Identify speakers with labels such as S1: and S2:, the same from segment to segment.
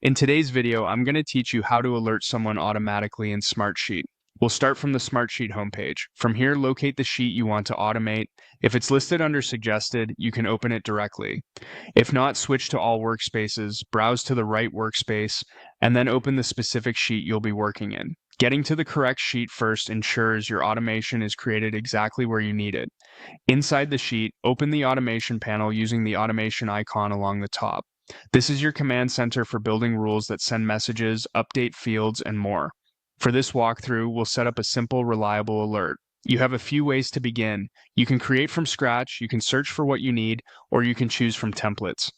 S1: In today's video, I'm going to teach you how to alert someone automatically in Smartsheet. We'll start from the Smartsheet homepage. From here, locate the sheet you want to automate. If it's listed under Suggested, you can open it directly. If not, switch to All Workspaces, browse to the right workspace, and then open the specific sheet you'll be working in. Getting to the correct sheet first ensures your automation is created exactly where you need it. Inside the sheet, open the automation panel using the automation icon along the top. This is your command center for building rules that send messages, update fields, and more. For this walkthrough, we'll set up a simple, reliable alert. You have a few ways to begin. You can create from scratch, you can search for what you need, or you can choose from templates.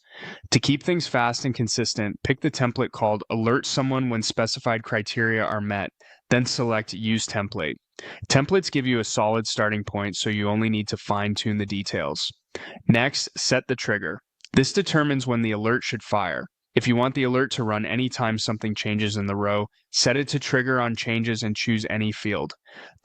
S1: To keep things fast and consistent, pick the template called Alert Someone When Specified Criteria Are Met, then select Use Template. Templates give you a solid starting point, so you only need to fine-tune the details. Next, set the trigger. This determines when the alert should fire. If you want the alert to run anytime something changes in the row, set it to trigger on changes and choose any field.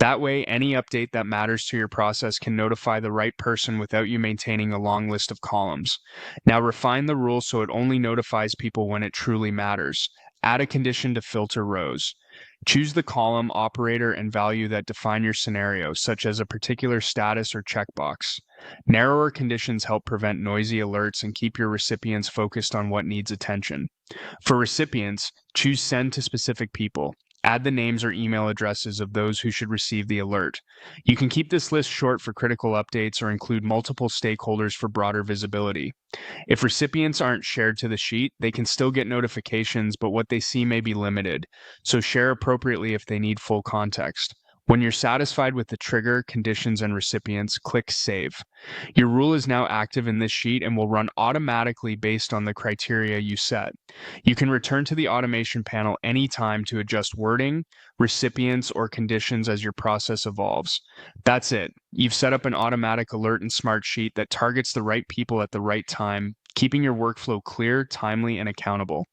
S1: That way, any update that matters to your process can notify the right person without you maintaining a long list of columns. Now refine the rule so it only notifies people when it truly matters. Add a condition to filter rows. Choose the column, operator, and value that define your scenario, such as a particular status or checkbox. Narrower conditions help prevent noisy alerts and keep your recipients focused on what needs attention. For recipients, choose Send to specific people. Add the names or email addresses of those who should receive the alert. You can keep this list short for critical updates or include multiple stakeholders for broader visibility. If recipients aren't shared to the sheet, they can still get notifications, but what they see may be limited, so share appropriately if they need full context. When you're satisfied with the trigger, conditions, and recipients, click Save. Your rule is now active in this sheet and will run automatically based on the criteria you set. You can return to the automation panel anytime to adjust wording, recipients, or conditions as your process evolves. That's it. You've set up an automatic alert in Smartsheet that targets the right people at the right time, keeping your workflow clear, timely, and accountable.